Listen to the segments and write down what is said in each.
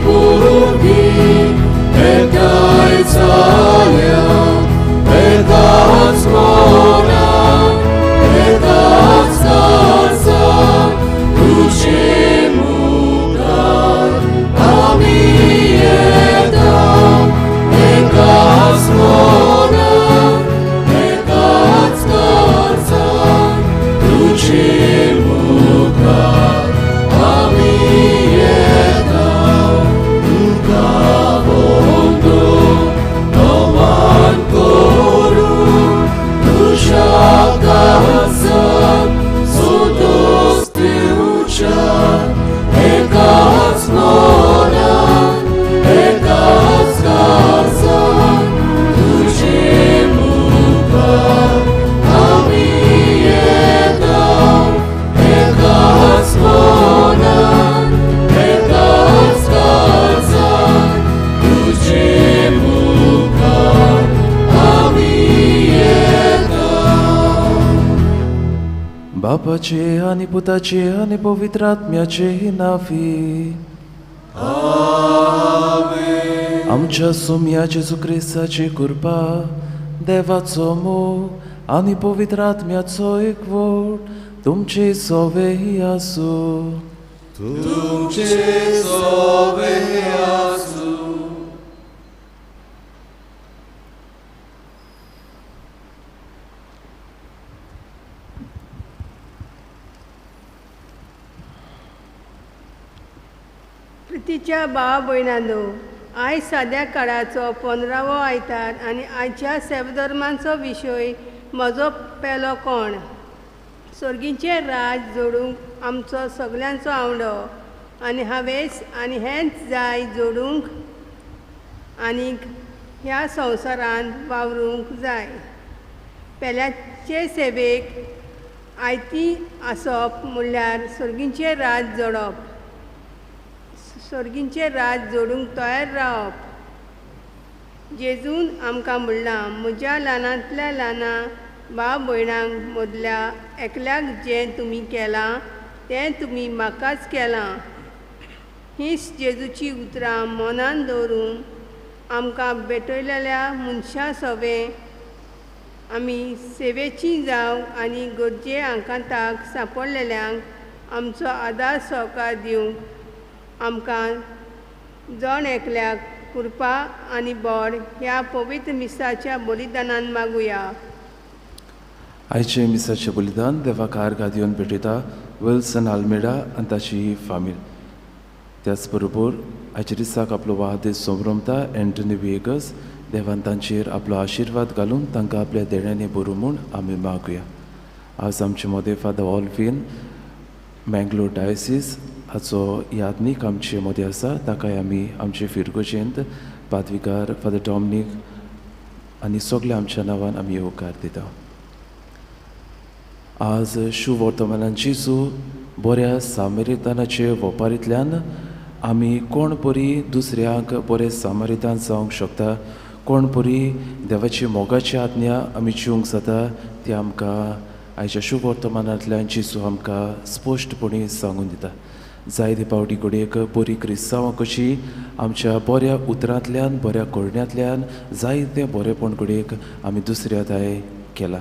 भुरगीं एकठांय जाल्या एकाच मोलान एकाच काळजान तुजे मुखार आमी येता एकाच मोलान एकाच काळजान तुजे मुखार आमी येता तुका वंदो नमन करून तुज्या काळजान सोदोस दिवच्या एकाच मोलान एकाच काळजान तुजे मुखार आमी येता एकाच मोलान एकाच काळजान तुजे मुखार आमी येता. बापाचे आणि पुताचे आणि पवित्र आत्म्याचे नावी आमच्या सोम्या जेजू क्रिस्ताची कृपा देवाचो मोग आणि पवित्र आत्म्याचो एकवट तुमचे सोवे आसूं. तुमचे सोवे आसूं. प्रितीच्या भावा भयणांनो, आयज साद्या काळाचो 15वो आयतार आनी आयच्या सेवधर्मांचो विशय म्हजो पेलो कोण. सर्गींचे राज जोडूंक आमचो सगल्यांचो आवडो आनी हांवेंच आनी हेंच जाय जोडूंक आनीक ह्या संवसारांत वावरूंक जाय. पेल्याचे सेवेक आयती आसप म्हणल्यार सर्गींचे राज जोडप, सर्गींचे राज जोडूंक तयार रावप. जेजून आमकां म्हणलां, म्हज्या ल्हानांतल्या ल्हाना भाव भयणांक मदल्या एकल्याक जें तुमी केलां तें तुमी म्हाकाच केलां. हींच जेजूची उतरां मनान दवरून आमकां भेटयलेल्या मनशा सवे आमी सेवेची जावंक आनी गरजे आकांताक सांपडलेल्यांक आमचो आदार सहकार दिवंक आमकां जण एकल्याक कृपा आनी बळ ह्या पवित्र मिसाच्या बलिदानान मागुया. आयचे मिसाचे बलिदान देवाक आर्गां दिवन भेटयता विल्सन आल्मेडा आनी ताची फामील. त्याच बरोबर आयच्या दिसाक आपलो वादीस सोमरमता एंटनी विएगस देवान तांचेर आपलो आशिर्वाद घालून तांकां आपल्या देण्यांनी बरोव म्हूण आमी मागुया. आज आमचे मदें फादर ऑल्फीन मँगलोर डायसीस हाचो यादनीक आमचे मदें आसा. ताकाय आमी आमचे फिरगोजेंत पादविकार फादर डॉमिनीक आनी सगल्या आमच्या नांवान आमी येवकार दिता. आज शुभ वर्तमानान जेजू बऱ्या सामरितानाचे वपारींतल्यान आमी कोण परी दुसऱ्यांक बरे सामरितान जावंक शकता, कोण परी देवाची मोगाची आज्ञा आमी जिवंक जाता ती आमकां आयच्या शुभ वर्तमानांतल्यान जेजू आमकां स्पश्टपणी सांगून दिता. जायते पावटी घडयेक बरी क्रिस्तांवां कशी आमच्या बऱ्या उतरांतल्यान बऱ्या कळण्यांतल्यान जायते बरेपण घडयेक आमी दुसऱ्या दाय केला.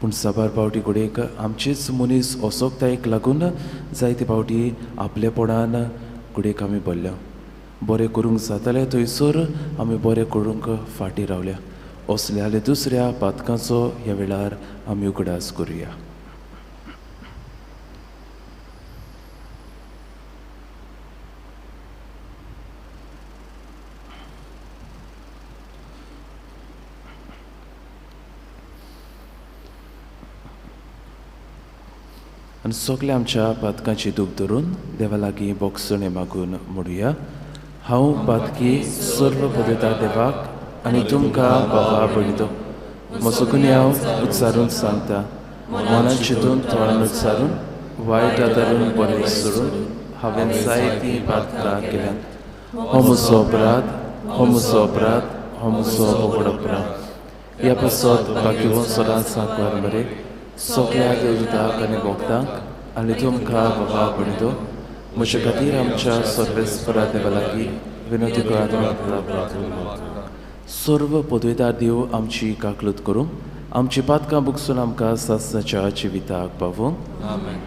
पूण साबार पावटी घडयेक आमचेच मनीस असोकतायेक लागून जायते पावटी आपलेपणान घडयेक आमी भरल्या. बरें करूंक जातालें थंयसर आमी बरें करूंक फाटीं रावल्या. असल्या दुसऱ्या पातकांचो ह्या वेळार आमी उगडास करुया. आनी सगल्या आमच्या पातकांची दूख धरून देवा लागीं बोगसणे मागून म्हणुया. हांव पातकी सर्व पदता देवाक आनी तुमकां बाबा भयणीतो म्हजो गुन्यांव उच्चारून सांगता. मनान चिंतून तोंडान उच्चारून वायट आदारून बरें सोडून हांवें जायतीं पातकां केल्यात. हो म्हजो अपराध, हो म्हजो अपराध, हो म्हजो व्हड अपराध. ह्या पासत बाकी सदांच सांगवार मरे सगळ्या देवतांक आनी भक्तांक आनी तुमकां बाबा भयणीतो म्हजे खातीर आमच्या सर्वेस्परा देवा लागीं विनंती करात. सर्व पदवेदार देव आमची काकलूत करूं, आमची पातकां बुगसून आमकां सासणाच्या जिविताक पावूंक. आमेन.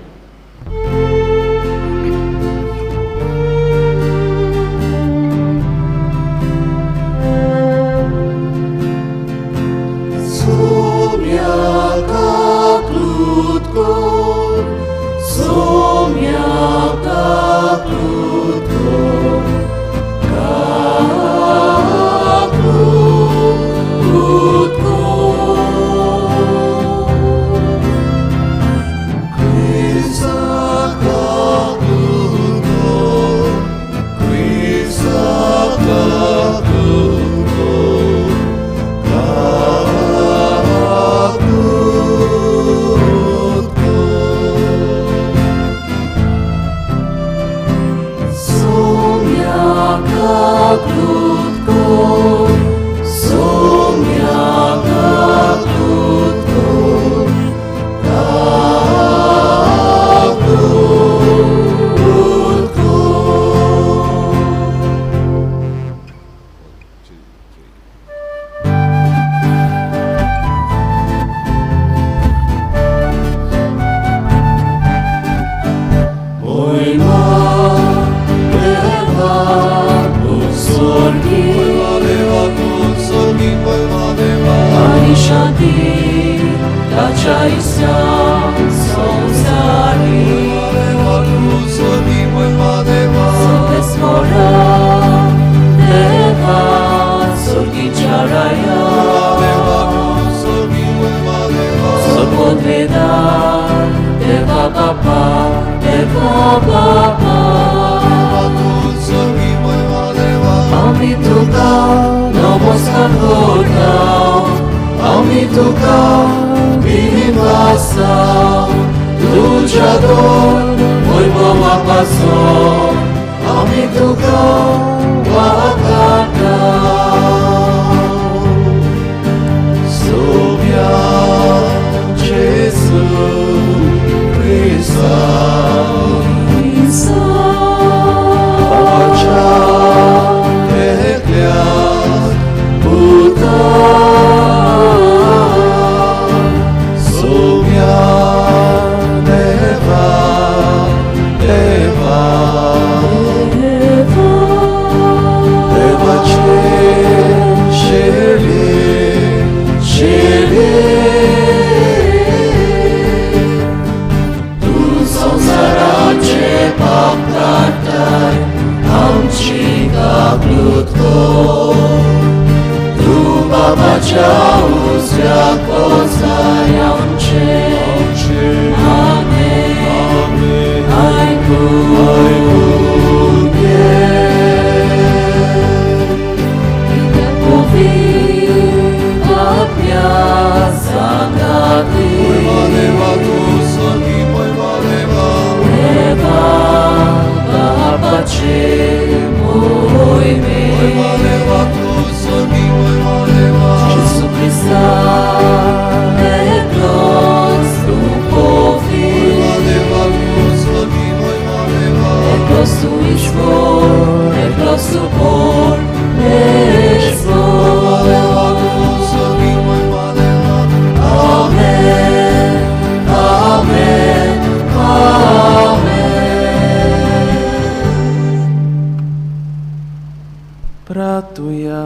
प्रार्थुया.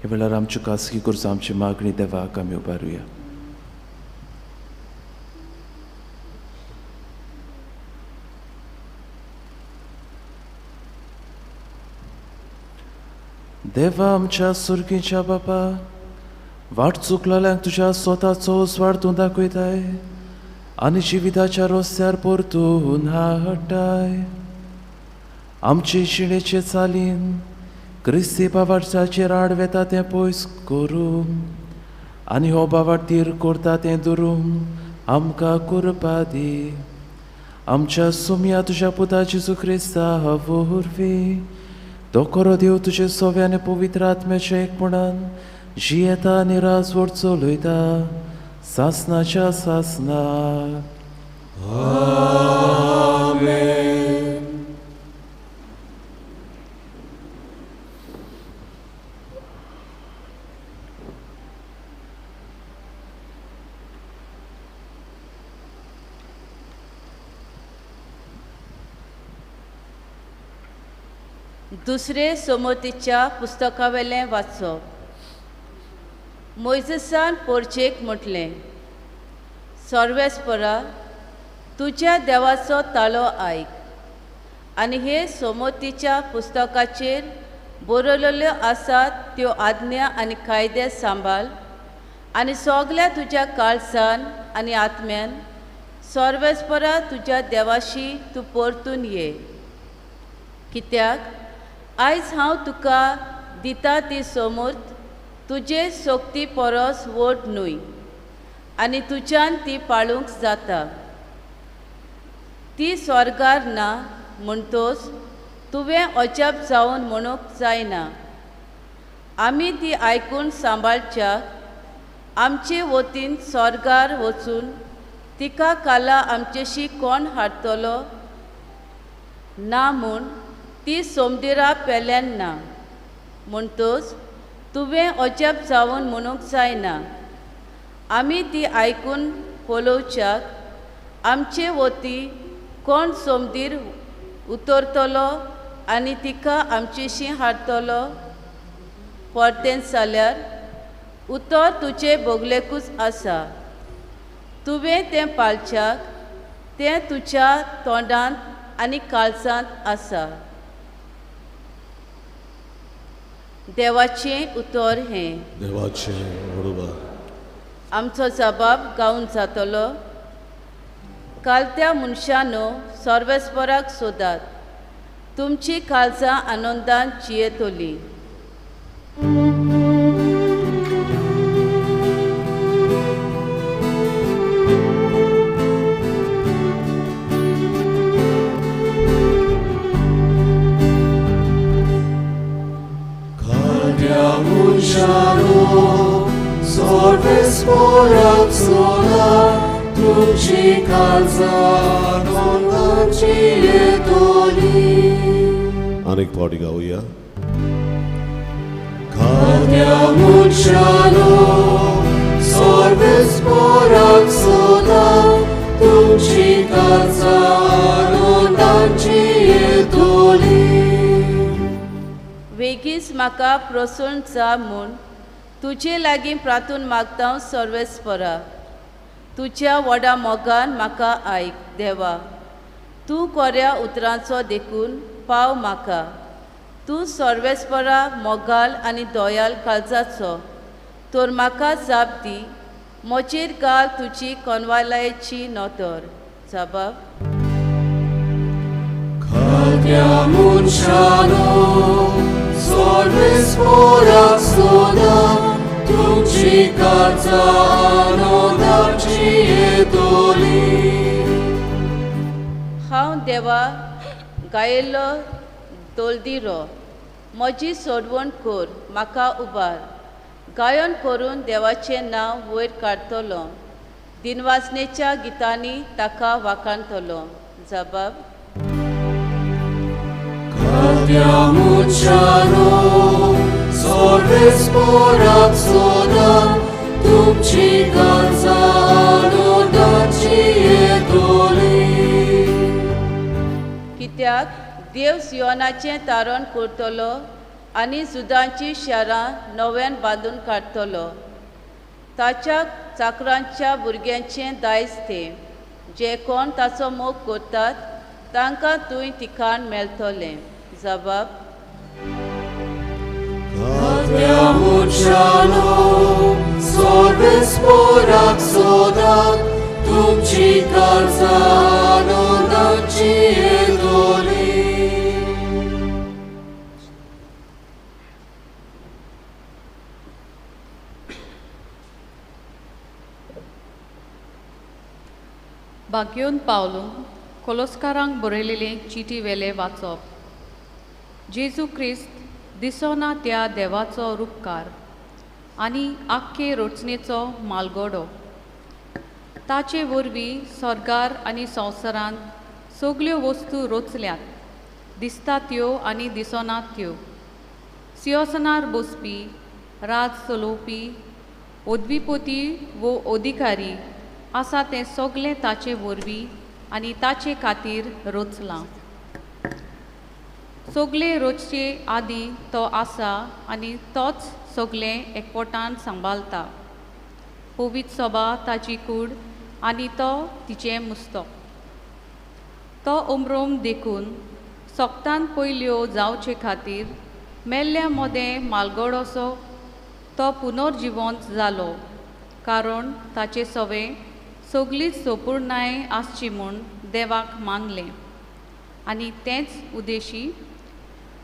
हे वेळार आमच्यो खासगी गरजो आमची मागणी देवाक आमी उबारुया. देवा आमच्या सुर्गीच्या बापा, वाट चुकलेल्यांक तुज्या स्वताचो वाडून दाखयताय आनी जिविताच्या रस्त्यार परतून हाडटाय. आमचे जिणेचे चालीन क्रिस्ती बावार्थाचेर आडवेता तें पयस करूं आनी हो बावार्थीर करता तें धरून आमकां करपा दी. आमच्या सुमया तुज्या पुता जेजू क्रिस्ता वरवीं तो खरो देव तुजे सोव्याने पवित्र आत्म्याच्या एकपणान जियेता आनी राजवट चलयता सासणाच्या सासणाक. आमेन. दुसरे सोमोतीच्या पुस्तकावेलें वाचप. मोइसेसान पोरचेक म्हटलें, सर्वेस्परा, तुज्या देवाचो ताळो आयक आनी हे सोमोतीच्या पुस्तकाचेर बरयल्ल्यो आसात त्यो आज्ञा आनी कायदे सांबाळ आनी सगल्या तुज्या काळजान आनी आत्म्यान सर्वेस्परा तुज्या देवाशी तूं परतून ये. कित्याक आयज हांव तुका दिता ती समूर्त तुजे सोक्ती परस व्हड न्हय आनी तुज्यान ती पाळूंक जाता. ती स्वर्गार ना म्हणटोच तुवें अजाप जावन म्हणूंक जायना. आमी ती आयकून सांबाळच्याक आमचे वतीन स्वर्गार वचून तिका काला आमचेशी कोण हाडटलो ना म्हूण ती सोमदिरा पेल्यान ना. म्हणटोच तुवें अजाप जावन म्हणूंक जायना. आमी ती आयकून पळोवच्याक आमचे वती कोण सोमदीर उतरतलो आनी तिका आमचेशी हाडटलो परतेन जाल्यार उतर तुजे बोगलेकूच आसा. तुवें तें पाळच्याक तें तुज्या तोंडांत आनी काळजांत आसा. देवाचें उतर हें. देवाचे बरोबर. आमचो जबाब गावन जातलो, कालत्या मनशानो सर्वेस्पराक सोदात, तुमची काळजां आनंदान जियेतली. Sorvesporak soda, tuci kalza cietoli. अनेक पार्टी गाऊया. Cantiamo cielo, sorvesporak soda, tuci kalza cietoli. वेगीच म्हाका प्रसन्न जा म्हूण तुजे लागीं प्रार्थून मागता सर्वेस्परा. तुज्या व्हडा मोगान म्हाका आयक देवा. तूं कोऱ्या उतरांचो देखून पाव म्हाका. तूं सर्वेस्परा मोगाल आनी दोयाल काळजाचो तर म्हाका जाप दी. म्हजेर घाल तुजी कोनवालायेची नोदर. जबाब. Cantiamo cielo, sorvesporak soda, tuci kalza cietoli. हांव देवा गायिल्लो दोलदिरो म्हजी सोडवण कर म्हाका उबार. गायन करून देवाचें नांव वयर काडटलो. दिनवासनेच्या गितांनी ताका वाखाणतलो. जबाब. Cantiamo cielo, sorvesporak soda, tuci kalza cietoli. कित्याक देव सियोनाचें तारण करतलो आनी जुदांची शारां नव्यान बांदून काडटलो. ताच्या चाकरांच्या भुरग्यांचें दायज तें. जे कोण ताचो मोग करतात तांकां तुवें ठिकाण मेळटलें. जबाब. Cantiamo cielo, sorvesporak soda, tuci kalza cietoli. भाग्योन पावलो कोलोस्कारांक बरयलेलें चिटी वेले वाचप. जेजू क्रिस्त दिसोना त्या देवाचो रूपकार आनी आख्खे रचनेचो मालगडो. ताचे वरवीं स्वर्गार आनी संवसारांत सगल्यो वस्तू रचल्यात, दिसता त्यो आनी दिसनात त्यो. सिंहासनार बसपी, राज चलोवपी, ओद्विपोती वो अधिकारी आसा तें सगलें ताचे वरवीं आनी ताचे खातीर रचलां. सगळे रोजचे आदी तो आसा आनी तोच सगळे एकवटान सांबाळटा. पवित्र सभा ताची कूड आनी तो तिचें मुस्तक. तो उमरोम देखून सोगतान पयल्यो जावचे खातीर मेल्ल्या मोदें मालगडोसो तो पुनर्जिवंत जालो, कारण ताचे सवे सगळीच सोपूर्णाय आसची म्हूण देवाक मानलें. आनी तेंच उद्देशी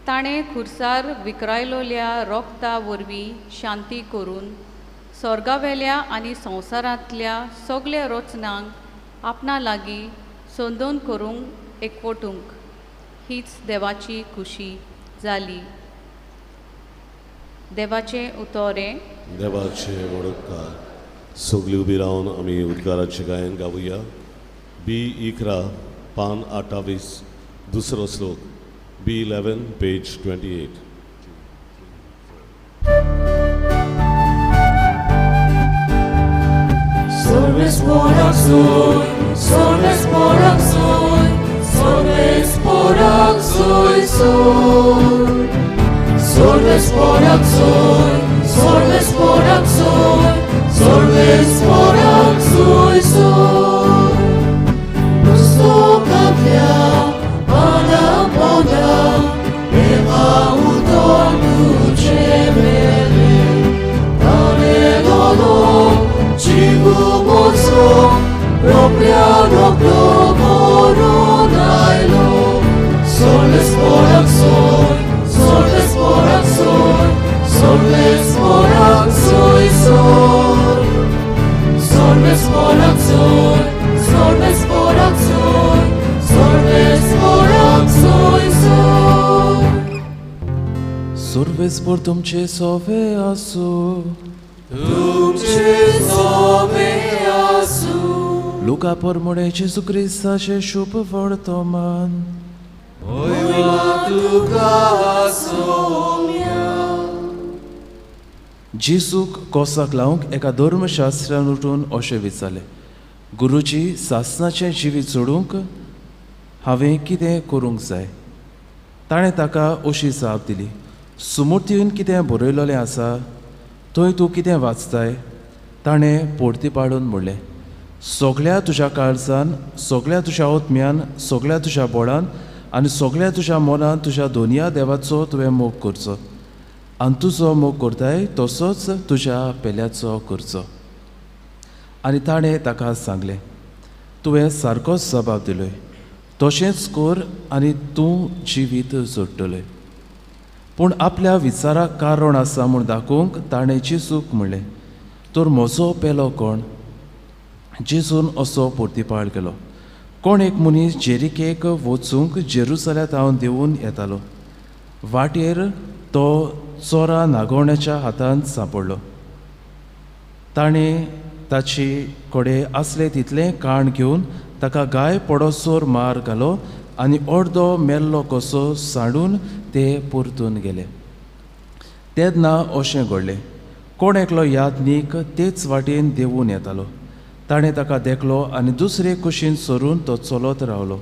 ताणें खुर्सार विकरायलोल्या रोगता वरवीं शांती करून स्वर्गावेल्या आनी संवसारांतल्या सगळ्या रचनांक आपणा लागीं सोदून करूंक एकवटूंक. हीच देवाची खुशी जाली. देवाचें उतोरें. देवाचे वडकार. सगळीं उबी रावन आमी उद्गाराचें गायन गावुया. B11 पान 28 दुसरो श्लोक. B11 page 28. Sorves porak soy, sorves porak soy, sorves porak soy soy. Sorves porak soy, sorves porak soy, sorves porak soy soy. Gusto cambia, pana poda, eva uton duce mele, dane dolor. Cigu moco, propriano promoronajlo. Soles porak soy, soles porak soy, soles porak soy soy. Soles porak soy, soles porak soy, soles porak soy soy. Surves por तुमचे सोवे आसू. तुमचे सोवे आसू. Luca परमुडे जेजू क्रिस्ताचे शुभ वर्तमान. Oyma tuka somia. जेजूक कोसाक लावंक एका धर्मशास्त्रान उठून अशें विचारलें, गुरुजी, सासणाचें जिवीत सोडूंक हांवें कितें करूंक जाय? ताणें ताका अशी जाप दिली, सुमूर्तीन कितें बरयलोलें आसा थंय तूं कितें वाचताय? ताणें पोरती पाडून म्हणलें, सगळ्या तुज्या काळजान, सगळ्या तुज्या ओतम्यान, सगळ्या तुज्या बोळान आनी सगळ्या तुज्या मोलान तुज्या दोनया देवाचो तुवें मोग करचो, आनी तुजो मोग करताय तसोच तुज्या पेल्याचो करचो. आनी ताणें ताका सांगलें, तुवें सारकोच जबाब दिलोय, तशेंच कर आनी तूं जिवीत जोडटलोय. पूण आपल्या विचाराक कारण आसा म्हूण दाखोवंक ताणें जेजूक म्हणलें, तर म्हजो पेलो कोण? जेजून असो पोर्तिपाळ केलो. कोण एक मनीस जेरिकेक वचूंक जेरुसलेम हांव देंवून येतालो. वाटेर तो चोरां नागोवण्याच्या हातांत सांपडलो. ताणें ताची कोडे आसले तितलें काण घेवन ताका गाय पडोसोर मार घालो आनी अर्दो मेल्लो कसो सांडून ते परतून गेले. तेन्ना अशें घडलें, कोण एकलो यादनीक तेच वाटेन देंवून येतालो. ताणें ताका देखलो आनी दुसरे कुशीन सरून तो चलत रावलो.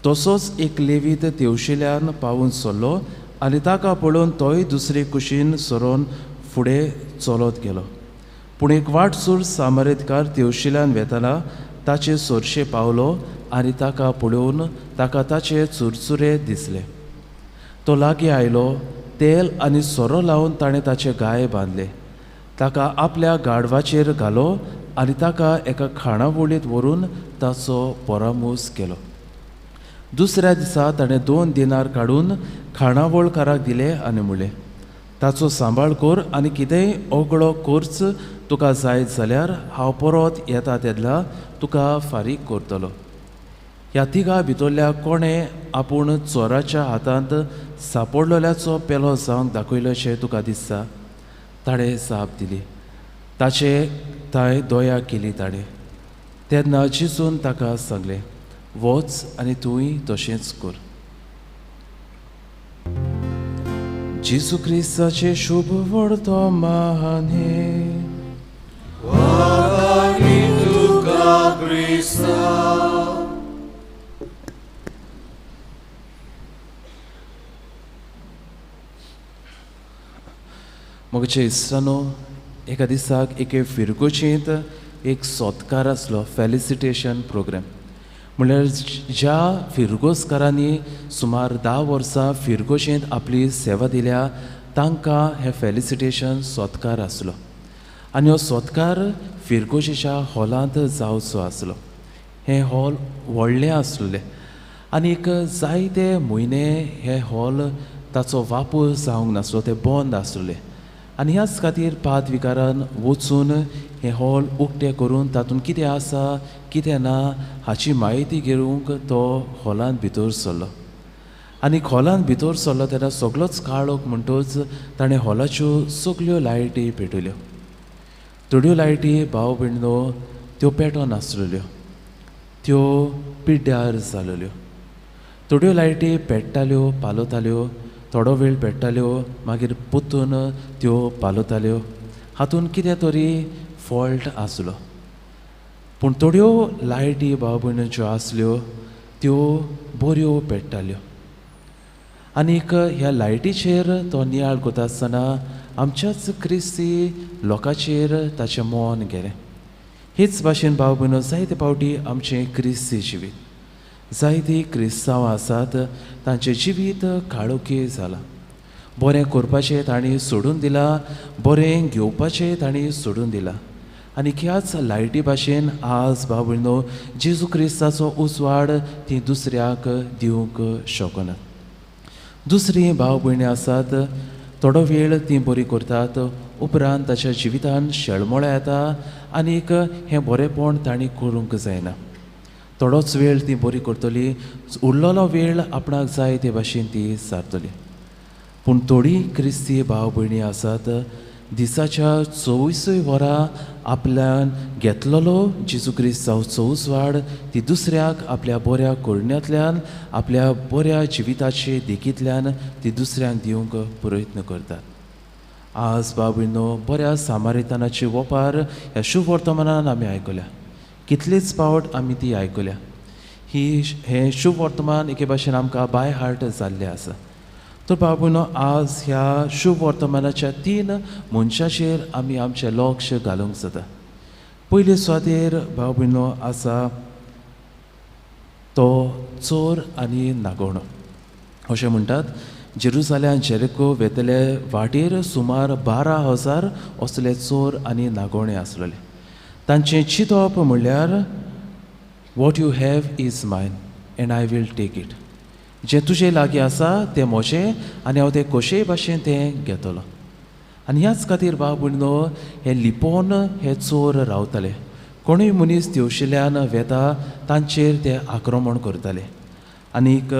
तसोच एक लेवीत तेवशिल्यान पावून सरलो आनी ताका पळोवन तोय दुसरे कुशीन सरोन फुडें चलत गेलो. पूण एक वाटसूर सामरीतकार तेवशिल्यान वेताना ताचे सोरशे पावलो आनी ताका पळोवन ताका ताचे चुरचुरे दिसले. तो लागीं आयलो, तेल आनी सोरो लावन ताणें ताचे गाय बांदले. ताका आपल्या गाडवाचेर घालो आनी ताका एका खाणावळींत व्हरून ताचो परामूस केलो. दुसऱ्या दिसा ताणें 2 दिनार काडून खाणावळकाराक दिले आनी म्हणलें, ताचो सांबाळ कर आनी कितेंय ओगळो खर्च तुका जाय जाल्यार हांव परत येता तेन्ना तुका फारीक करतलो. ह्या तिगा भितरल्या कोणें आपूण चोराच्या हातांत सांपडलोल्याचो पेलो जावंक दाखयलोशें तुका दिसता? ताणें जाप दिली. ताचे ताय दोया केली ताणें. तेन्ना जेजून ताका सांगलें, वच आनी तूंय तशेंच कर. जेजू क्रिस्ताचे शुभ वर्तमान हे. Wagani tuka Krista. मोगचे इश्टानो एका दिसाक एके फिरगोचेंत एक सत्कार आसलो फेलिसिटेशन प्रोग्राम म्हळ्यार ज्या फिरगोसकारांनी सुमार 10 वर्सां फिरगोचेंत आपली सेवा दिल्या तांकां हे फेलिसिटेशन सत्कार आसलो आनी हो सत्कार फिरगोचेच्या हॉलांत जावचो आसलो. हे हॉल व्हडलें आसलें आनीक जायते म्हयने हे हॉल ताचो वापर जावंक नासलो, ते बंद आसलें आनी ह्याच खातीर पादविकारान वचून हे हॉल उक्ते करून तातूंत कितें आसा कितें ना हाची म्हायती घेवंक तो हॉलांत भितर सरलो आनी हॉलांत भितर सरलो तेन्ना सगळोच काळोख म्हणटच ताणें हॉलाच्यो सगल्यो लायटी पेटयल्यो. थोड्यो लायटी भाव भयणो त्यो पेटोनासलेल्यो, त्यो पिड्ड्यार जालेल्यो. थोड्यो लायटी पेट्टाल्यो पालोताल्यो, थोडो वेळ पेट्टाल्यो मागीर पोत्तून त्यो पालोताल्यो. हातूंत कितें तरी फॉल्ट आसलो पूण थोड्यो लायटी भाव भयणो ज्यो आसल्यो त्यो बऱ्यो पेट्टाल्यो. आनीक ह्या लायटीचेर तो नियाळ करता आसतना आमच्याच क्रिस्ती लोकांचेर ताचें मोन गेलें. हेच भाशेन भाव भयणो जायते फावटी आमचें क्रिस्ती जिवीत, जायतीं क्रिस्तांवां आसात तांचें जिवीत काळोखी जालां. बरें करपाचें तांणी सोडून दिलां, बरें घेवपाचें तांणी सोडून दिलां आनी ह्याच लायटी भाशेन आज भाव भयणो जेजू क्रिस्ताचो उजवाड ती दुसऱ्याक दिवंक शकनात. दुसरीं भाव भयणी आसात थोडो वेळ तीं बरीं करतात, उपरांत ताच्या जिवितान शेळमोळ्या येता आनीक हें बरेंपण तांणी करूंक जायना. थोडोच वेळ तीं बरीं करतलीं, उरलेलो वेळ आपणाक जाय ते भाशेन तीं सारतलीं. पूण थोडीं क्रिस्ती भाव भयणी आसात दिसाच्या 24 वरां आपल्यान घेतलेलो जेजू क्रिस्ताचो उजवाड ती दुसऱ्याक आपल्या बऱ्या करण्यांतल्यान, आपल्या बऱ्या जिविताचे देखींतल्यान ती दुसऱ्यांक दिवंक प्रयत्न करतात. आज भाव भयणो बऱ्या सामारितानाची ओपार ह्या शुभ वर्तमानान आमी आयकल्या, कितलीच फावट आमी ती आयकल्या. हें शुभ वर्तमान एके भाशेन आमकां बाय हार्ट जाल्लें आसा. तर भाव भयणो आज ह्या शुभ वर्तमानाच्या 3 मनशाचेर आमी आमचें लक्ष घालूंक जाता. पयले सुवातेर भाव भयणो आसा तो चोर आनी नागोणो. अशें म्हणटात जेरुसालेम जेरिको वेतले वाटेर सुमार 12,000 असले चोर आनी नागोणे आसलेले. तांचें चिंतप म्हणल्यार what you have is mine and I will take it. जें तुजे लागीं आसा तें म्हजें आनी हांव तें कशेय भाशेन तें घेतलो. आनी ह्याच खातीर भाव भयणो हे लिपोवन हे चोर रावताले. कोणूय मनीस दिवशिल्ल्यान वेता तांचेर ते आक्रमण करताले. आनीक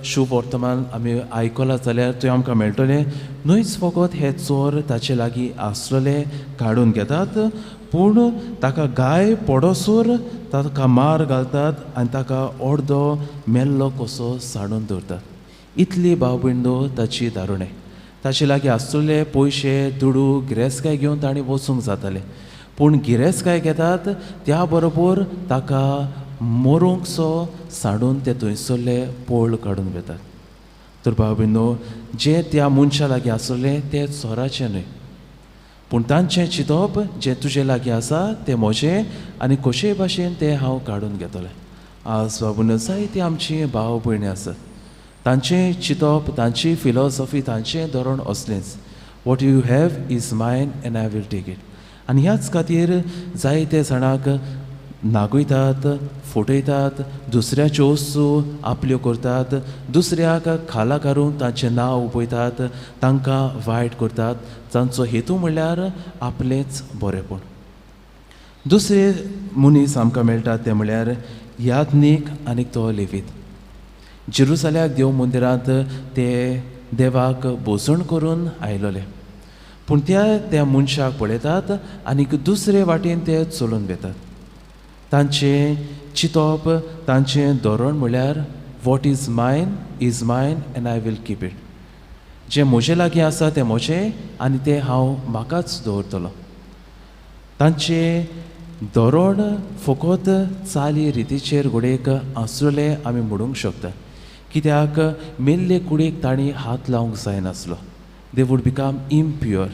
शुभ वर्तमान आमी आयकलां जाल्यार थंय आमकां मेळटलें न्हयच फकत हे चोर ताचे लागीं आसलेले काडून घेतात पूण ताका गाय पडोसूर ताका मार घालतात आनी ताका अर्दो मेल्लो कसो साडून दवरतात. इतली भाव भयणो ताची दारुणें. ताचे लागीं आसलेले पयशे दुडू गिरेस्तकाय घेवन ताणें वचूंक जातालें पूण गिरेस्तकाय घेतात त्या बरोबर ताका मरूंकसो साडून ते थंयसरले पोळ काडून घेतात. तर भाव भयणो जें त्या मनशा लागीं आसलें तें चोराचें न्हय पूण तांचें चिंतप जें तुजे लागीं आसा तें म्हजें आनी कशेय भाशेन तें हांव काडून घेतलें. आज भाव भयणो जायतीं आमचीं भाव भयणी आसात तांचें चिंतप, तांची फिलॉसॉफी, तांचें धोरण असलेंच what you have is mine and I will take it. आनी ह्याच खातीर जायते जाणांक नागयतात, फटयतात, दुसऱ्याच्यो वस्तू आपल्यो करतात, दुसऱ्याक खाला कारून तांचें नांव उपयतात, तांकां वायट करतात. तांचो हेतू म्हणल्यार आपलेंच बरेंपण. दुसरे मनीस आमकां मेळटात ते म्हणल्यार याज्ञीक आनीक तो लेवीत. जेरुसाल्याक देव मंदिरांत ते देवाक भोसण करून आयलोले पूण त्या मनशाक पळयतात आनीक दुसरे वाटेन ते चलून वेतात. तांचें चिंतप, तांचें धोरण म्हणल्यार what is mine and I will keep it. जें म्हजे लागीं आसा तें म्हजें आनी तें हांव म्हाकाच दवरतलो. तांचें धोरण फकत चाली रितीचेर घोडेक आसलेलें आमी म्हणूंक शकता कित्याक मेल्ले कुडीक तांणी हात लावंक जायनासलो. They would become impure.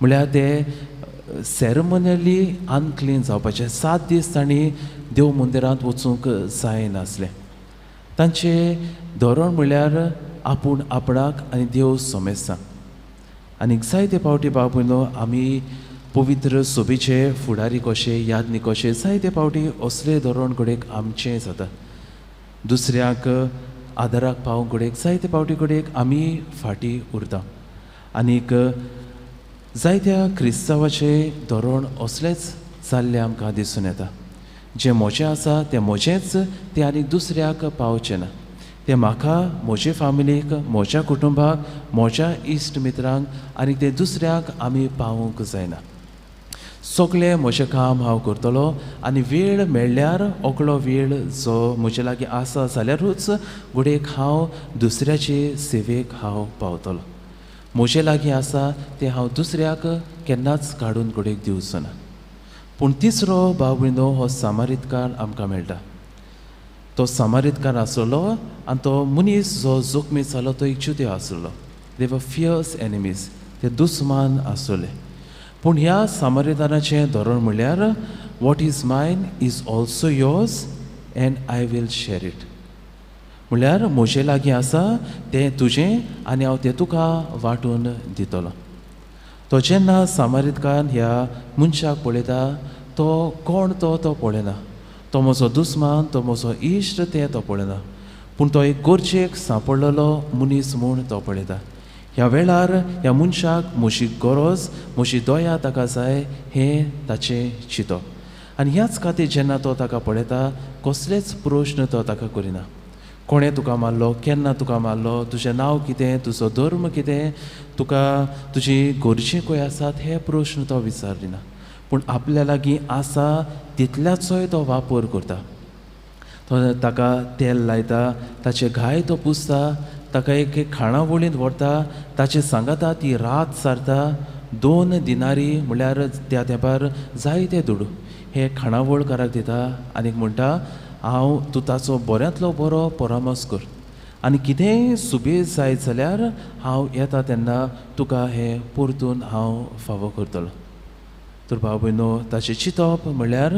म्हळ्यार ते सॅरमोनियली अनक्लीन जावपाचे 7 दीस तांणी देव मंदिरांत वचूंक जायनासलें. तांचें धोरण म्हळ्यार आपूण आपणाक आनी देव सोमेस्तां. आनीक जायते फावटी भाव भयणो आमी पवित्र सोबीचे फुडारी कशे यादनी कशे जायते फावटी असले धोरण कडेक आमचें जाता. दुसऱ्याक आदाराक पावोवंक कडेक जायते फावटी कडेक आमी फाटीं उरता. आनीक जायत्या क्रिस्तांवाचे धोरण असलेच जाल्लें आमकां दिसून येता. जें म्हजें आसा तें म्हजेंच तें आनीक दुसऱ्याक पावचें ना. तें म्हाका, म्हजे फॅमिलीक, म्हज्या कुटुंबाक, म्हज्या इश्ट मित्रांक आनी तें दुसऱ्याक आमी पावोवंक जायना. सगळें म्हजें काम हांव करतलों आनी वेळ मेळ्ळ्यार ओकळो वेळ जो म्हजे लागीं आसा जाल्यारूच घडयेक हांव दुसऱ्याचे सेवेक हांव पावतलों. म्हजे लागीं आसा तें हांव दुसऱ्याक केन्नाच काडून घडयेक दिवचो ना. पूण तिसरो भाव भयणो हो सामारीतकार आमकां मेळटा. तो सामारीतकार आसलो आनी तो मनीस जो जोखमी जालो तो एक जुदे आसलो. दे वर फियर्स एनिमीज, ते दुस्मान आसले. पूण ह्या सामारितानाचें धोरण म्हणल्यार what is mine is also yours and I will share it. म्हळ्यार म्हजे लागीं आसा तें तुजें आनी हांव तें तुका वांटून दितलो. तो जेन्ना सामारीतकार ह्या मनशाक पळयता तो कोण तो पळयना. तो म्हजो दुस्मान, तो म्हजो इश्ट तें तो पळयना. पूण तो एक गरजेक सांपडलेलो मनीस म्हूण तो पळयता. ह्या वेळार ह्या मनशाक म्हजी गरज, म्हजी दया ताका जाय हें ताचें चिंतप. आनी ह्याच खातीर जेन्ना तो ताका पळयता कसलेच प्रश्न तो ताका करिना. कोणें तुका मारलो, केन्ना तुका मारलो, तुजें नांव कितें, तुजो धर्म कितें, तुका तुजी गरजी खंय आसात हे प्रश्न तो विचारिना. पूण आपल्या लागीं आसा तितल्याचोय तो वापर करता. तो ताका तेल लायता, ताचे घाय तो पुसता, ताका एक खाणावळींत व्हरता, ताचे सांगाता ती रात सारता. 2 दिनारी म्हळ्यार त्या तेंपार जायते दुडू हे खाणावळकाराक दिता आनीक म्हणटा तूं ताचो बऱ्यांतलो बरो परामर्श कर आनी कितेंय सुबेज जायत जाल्यार हांव येता तेन्ना तुका हें परतून हांव फावो करतलो. तर भाव भयणो ताचें चिंतप म्हळ्यार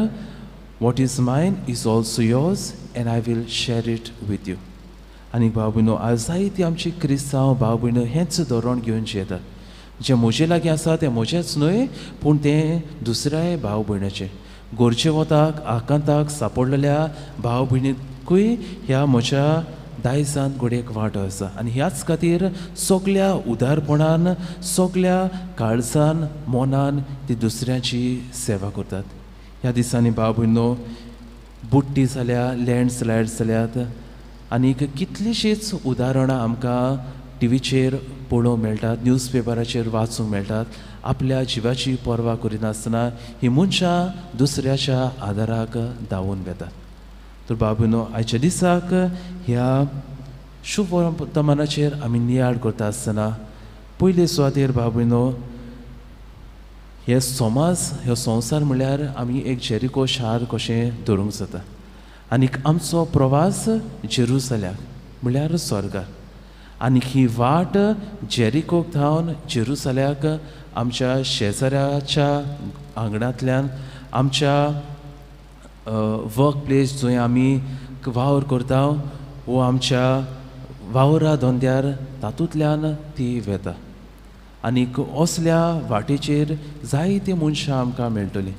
what is mine is also yours and I will share it with you. आनी भाव भयणो आज जायती आमची क्रिस्तांव भाव भयणो हेंच धोरण घेवन जियेतात. जें म्हजे लागीं आसा तें म्हजेंच न्हय पूण तें दुसऱ्याय भाव भयणाचें. गोरचे वताक आकांताक सांपडलेल्या भाव भयणीकूय ह्या म्हज्या दायजान घडयेक वांटो आसा. आनी ह्याच खातीर सगल्या उदारपणान, सगल्या काळजान, मनान ती दुसऱ्याची सेवा करतात. ह्या दिसांनी भाव भयणो बुट्टी जाल्या, लँडस्लायड्स जाल्यात आनीक कितलींशींच उदाहरणां आमकां टीव्हीचेर पळोवंक मेळटात, न्यूजपेपराचेर वाचूंक मेळटात. आपल्या जिवाची पर्वा करिनासतना ही मनशां दुसऱ्याच्या आदाराक धांवून वेतात. तर बाबूनो आयच्या दिसाक ह्या शुभ वर्तमानाचेर आमी नियाळ करता आसतना पयले सुवातेर बाबूनो हे समाज, हे संवसार म्हळ्यार आमी एक जेरिको शार कशें धरूंक जाता. आनीक आमचो प्रवास जेरुसल्याक म्हळ्यार स्वर्गाक. आनीक ही वाट जेरिकोक धांवन जेरुसल्याक आमच्या शेजाऱ्याच्या आंगणांतल्यान, आमच्या वर्क प्लेस जंय आमी वावर करता वो आमच्या वावरा धंद्यार तातूंतल्यान ती वेता. आनीक असल्या वाटेचेर जायतीं मनशां आमकां मेळटलीं.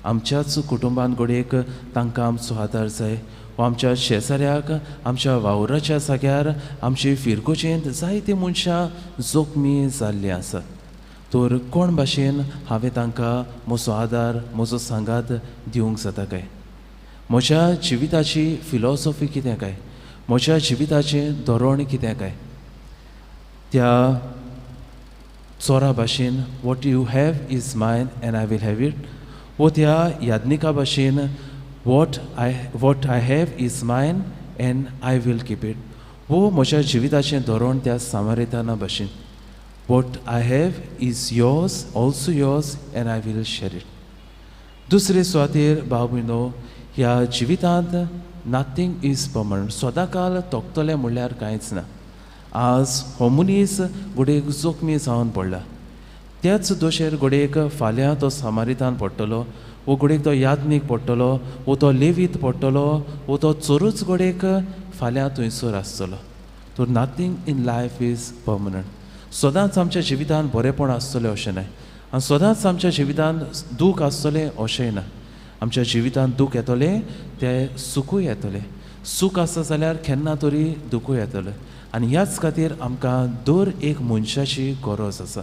आमच्याच कुटुंबान घडयेक तांकां आमचो आदार जाय. वा आमच्या शेजाऱ्याक, आमच्या वावराच्या जाग्यार, आमचे फिरकोचेंत जायतीं मनशां जोखमी जाल्लीं आसात. तर कोण भाशेन हांवें तांकां म्हजो आदार, म्हजो सांगात दिवंक जाता काय? म्हज्या जिविताची फिलॉसॉफी कितें काय? म्हज्या जिविताचें धोरण कितें काय? त्या चोरा भाशेन what you have is mine and I will have it. वो त्या याज्ञिका भाशेन what I have is mine and I will keep it. वो म्हज्या जिविताचें धोरण त्या सामारिताना भाशेन what I have is yours, also yours and I will share it. दुसरे सुवातेर भाव भयणो ह्या जिवितांत नथींग इज परमनंट. सदांकाल तोगतलें म्हणल्यार कांयच ना. आज हो मनीस घडयेक जोखमी जावन पडला. त्याच दोशेर घोडेक फाल्यां तो सामारितान पडटलो, वो घोडेक तो याज्ञीक पडटलो, वो तो लेवीत पडटलो, वो तो चोरूच घोडेक फाल्यां थंयसर आसतलो. तो nothing in life is permanent. सदांच आमच्या जिवितान बरेपण आसतलें अशें न्हय, आनी सदांच आमच्या जिवितान दूख आसतलें अशेंय ना. आमच्या जिवितान दूख येतलें तें सुखूय येतलें. सूख आसा जाल्यार केन्ना तरी दुखूय येतलें. आनी ह्याच खातीर आमकां दर एक मनशाची गरज आसा.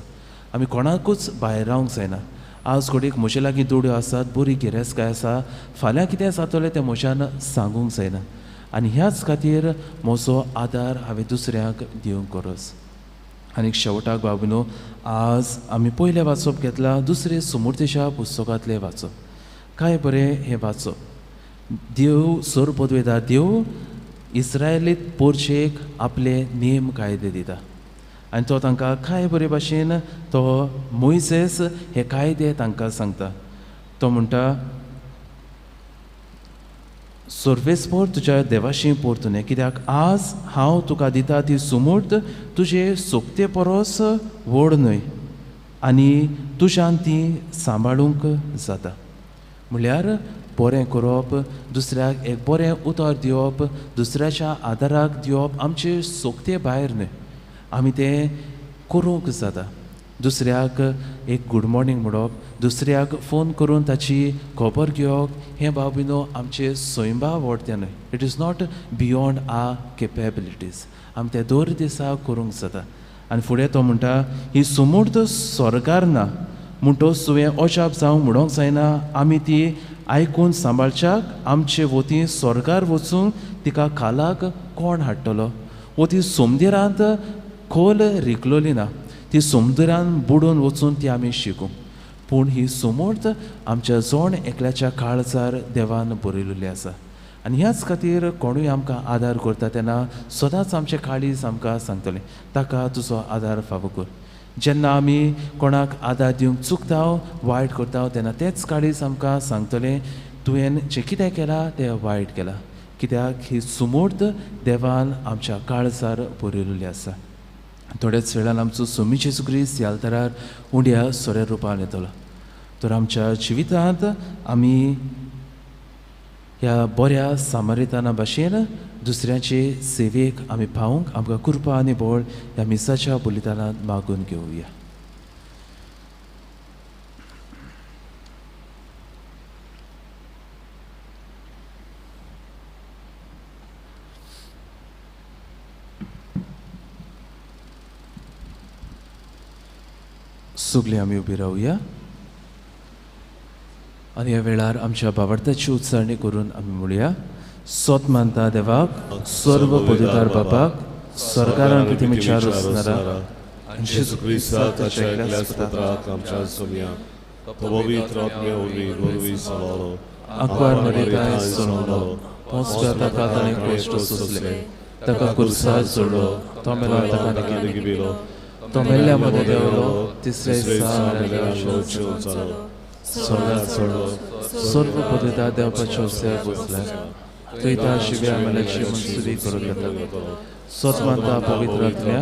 आमी कोणाकूच भायर रावंक जायना. आज घडीक म्हजे लागीं दुड्यो आसात, बरी गिरेस्तकाय आसा, फाल्यां कितें जातलें तें म्हज्यान सांगूंक जायना. आनी ह्याच खातीर म्हजो आदार हांवें दुसऱ्याक दिवंक गरज. आनी शेवटाक बाबूनो, आज आमी पयलें वाचप घेतलां दुसरे सुमूर्तीच्या पुस्तकांतलें वाचप. काय बरें हें वाचप. देव सोर पदवेदार देव इस्रायलीत पोरचेक आपले नेम कायदे दिता आनी तो तांकां काय बरे भाशेन तो मोइसेस हे कायदे तांकां सांगता. तो म्हणटा, सर्वेस्पर तुज्या देवाशी पोरतुने, कित्याक आज हांव तुका दिता ती सुमूर्त तुजे सोबते परस व्हड न्हय आनी तुज्यान ती सांबाळूंक जाता. म्हळ्यार बरें करप, दुसऱ्याक एक बरें उतर दिवप, दुसऱ्याच्या आदाराक दिवप आमचे सोबते भायर न्हय, आमी तें करूंक जाता. दुसऱ्याक एक गूड मॉर्निंग म्हणप, दुसऱ्याक फोन करून ताची खबर घेवप, हें बाबीनो आमचे स्वयंभाव व्हडतें न्हय. It is not beyond our capabilities. आमी तें दर दिसा करूंक जाता. आनी फुडें तो म्हणटा, ही सुमूर्त स्वर्गार ना म्हणटोच तुवें अजाप जावंक म्हणोंक जायना. आमी ती आयकून सांबाळच्याक आमचे वती स्वर्गार वचूंक तिका खालाक कोण हाडटलो. वो ती समुद्रांत खोल रिकलोली ना, ती समुद्रांत बुडून वचून ती आमी शिकूं. पूण ही सुमूर्त आमच्या जोण एकल्याच्या काळजार देवान बरयलेली आसा. आनी ह्याच खातीर कोणूय आमकां आदार करता तेन्ना सदांच आमचें काळीज आमकां सांगतलें, ताका तुजो आदार फावो कर. जेन्ना आमी कोणाक आदार दिवंक चुकता, वायट करता, तेन्ना तेंच काळीज आमकां सांगतलें, तुवें जें कितें केलां तें वायट केलां. कित्याक ही सुमूर्त देवान आमच्या काळजार बरयलेली आसा. थोड्याच वेळान आमचो स्वामी जेजू क्रिस्त ह्या अल्तारार उंड्या सोऱ्या रुपान येतलो. तर आमच्या जिवितांत आमी ह्या बऱ्या सामारिताना भाशेन दुसऱ्याचे सेवेक आमी पावूंक आमकां कृपा आनी बळ ह्या मिसाच्या बलिदानांत मागून घेवया. सगळीं आमी उबी रावया आनी ह्या वेळार आमच्या भावार्थाची उच्चारणी करून आमी म्हणुया, सोत मानता देवाक, सर्व पदवीदार बापाक, स्वर्गारांत पृथ्वीच्या रचणारा आनी जेजू क्रिस्ताक ताच्या एकल्याच पुत्राक आमच्या सोम्याक पवित्र आत्मे वरवीं गोरवी सावारो आंकवार मरेताय सोडलो, पोंचव्या ताका ताणें कश्ट सोंसले, ताका कुर्सार जोडलो, तो मेलो ताका निकाली गिबिलो, तो मेल्ल्या मध्ये देवलो, तिसऱ्या दिसा स्वर्गात चडलो, सर्व पदवीदार देवपाच्या उस्त्यार बसला, थंय ता शिव्या मेल्याची मंजुरी करून घेता. सोत मानता पवित्र आत्म्या,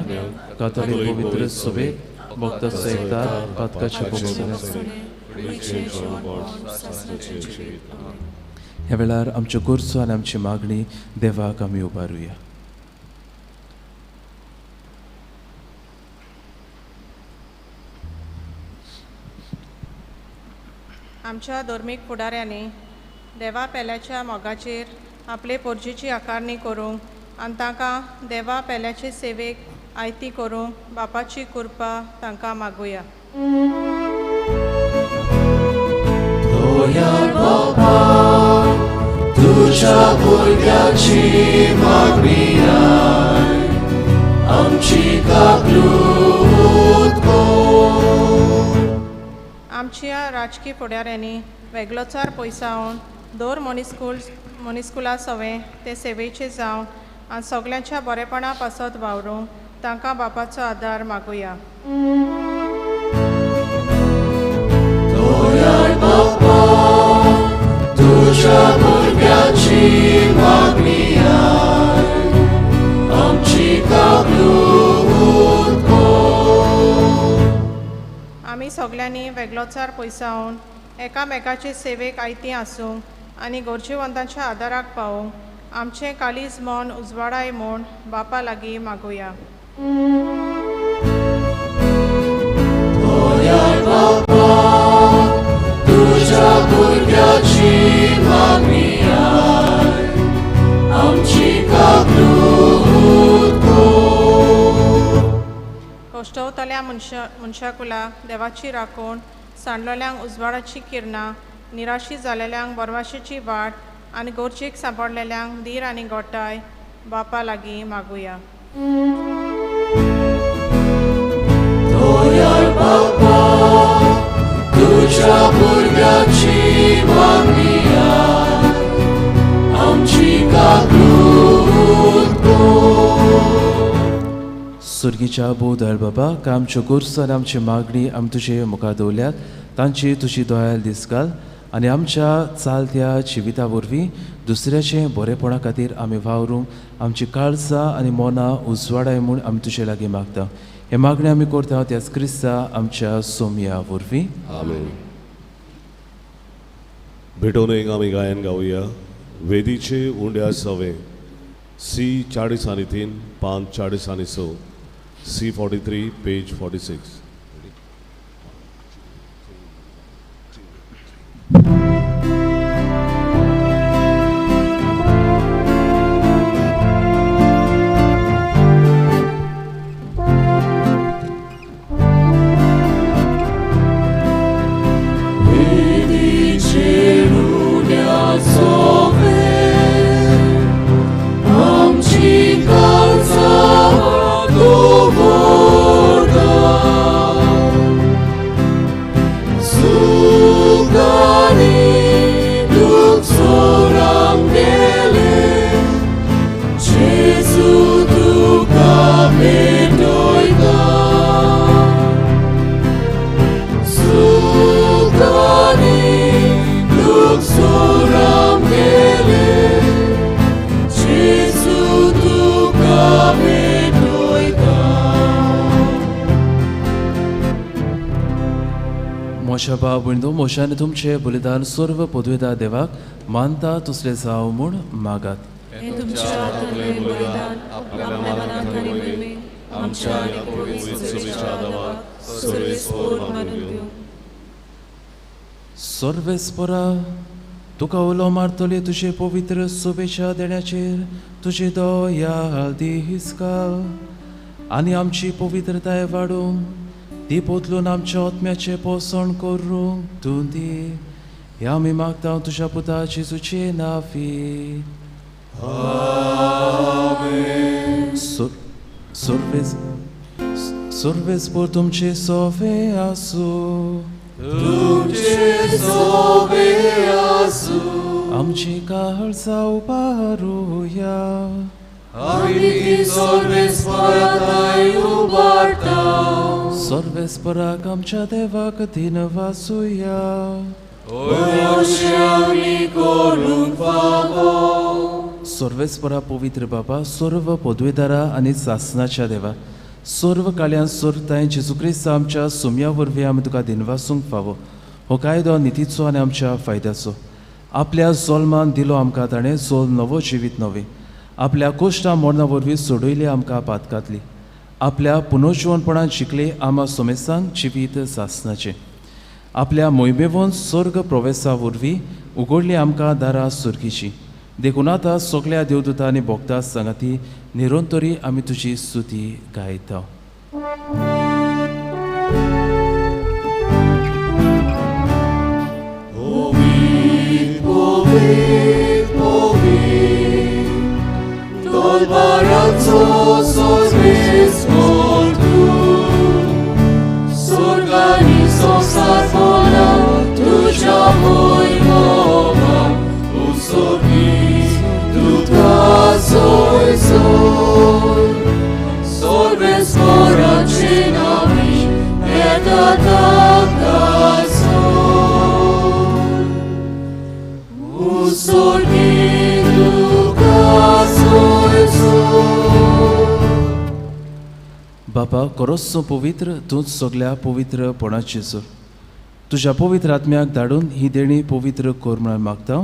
कातोलीक पवित्र सभेक, भक्तांचो एकदार, पातकाचे ह्या वेळार आमच्यो गरजो आनी आमची मागणी देवाक आमी उबारुया. आमच्या धर्मीक फुडाऱ्यांनी देवा पेल्याच्या मोगाचेर आपले पोरजेची आकारणी करूंक आनी तांकां देवा पेल्याचे सेवेक आयती करूंक बापाची कृपा तांकां मागुया. तुझ्या भुरग्याची मागणी आमची काकलूत कर. आमच्या राजकीय फुडाऱ्यांनी वेगळोचार पयसावन दर मनीस्कुला सवें ते सेवेचे जावन आनी सगळ्यांच्या बरेपणा पासत वावरूंक तांकां बापाचो आदार मागुया. तुझ्या भुरग्याची मागणी आमची काकलूत कर. आमी सगल्यांनी वेगळोचार पयसावन एकामेकाचे सेवेक आयती आसूंक आनी गरजेवंतांच्या आदाराक पावूंक आमचें कालीज मन उजवाडाय म्हूण बापा लागीं मागुया. दोयार बापा, तुझ्या भुरग्याची मागणी आय, आमची काकूट कर. कोश्टवतल्या मनशाकुला देवाची राखण, सांडलेल्यांक उजवाडाची किरणां, निराशी जालेल्यांक बरवाशेची वाट आनी गोरचेक सांपडलेल्यांक धीर आनी गोठाय बापा लागीं मागुया. दोयार बापा, तुझ्या भुरग्याची मागणी आय, आमची काकूट कर. सुर्गीच्या बोदळ बाबा, आमच्यो गोरसान आमची मागणी आमी तुजे मुखार दवरल्यात, तांची तुजी दोयाल दीस घाल आनी आमच्या चालत्या जिविता वरवीं दुसऱ्याचे बरेपणा खातीर आमी वावरूंक आमची काळजां आनी मोना उजवाडाय म्हूण आमी तुजे लागीं मागता. हे मागणी आमी करता त्याच क्रिस्ता आमच्या सोमया वरवीं. आमेन. भेटोन एक आमी गायन गावया. वेदीचे उंड्या सवे सी 40 पान 40 सी 43 पेज 46. मोशा बाबूंदो मोशाने तुमचे बलिदान सर्व पदवेदार देवाक मानता तसले जाव म्हूण मागात. सर्वेस्परा, तुका उलो मारतले तुजे पवित्र शुभेच्छा देण्याचेर तुजे दया दीस घाल आनी आमची पवित्रताय वाडूंक ती पोतलून आमच्या आत्म्याचे पोसण करूंक तूं दी. हे आमी मागता तुज्या पुता जेजूचे नांवी. सर्वेस्पर तुमचे सोवे आसूं. आमची काळजां उबारुया. सर्वेस्पराक आमच्या देवाक दिन वासुया. सर्वेस्परा पवित्र बाबा, सर्व पदवेदारा आनी सासनाच्या देवा, सर्व काळ्यां सर्ताय जेजू क्रिस्त आमच्या सोमया वरवीं आमी तुका दिन वासूंक फावो. हो कायदो नितीचो आनी आमच्या फायद्याचो. आपल्या जल्मान दिलो आमकां ताणें जोल नवो जिवीत नवे. आपल्या कोश्टा मरणा वरवीं सोडयली आमकां पातकातली. आपल्या पुनर्जीवनपणान शिकले आमा सोमेसांक जिवीत सासनाचे. आपल्या मोहिमेवोन स्वर्ग प्रवेशा वरवीं उगडली आमकां दारां सुर्गीची. देखून आतां सगळ्या देवदूतां आनी भक्तां सांगाती निरंतरी आमी तुजी स्तुती गायता. बापा खरोच पवित्र तूंच सगल्या पवित्रपणाची जोर तुज्या पवित्र आत्म्याक धाडून ही देणी पवित्र कोर म्हणून मागता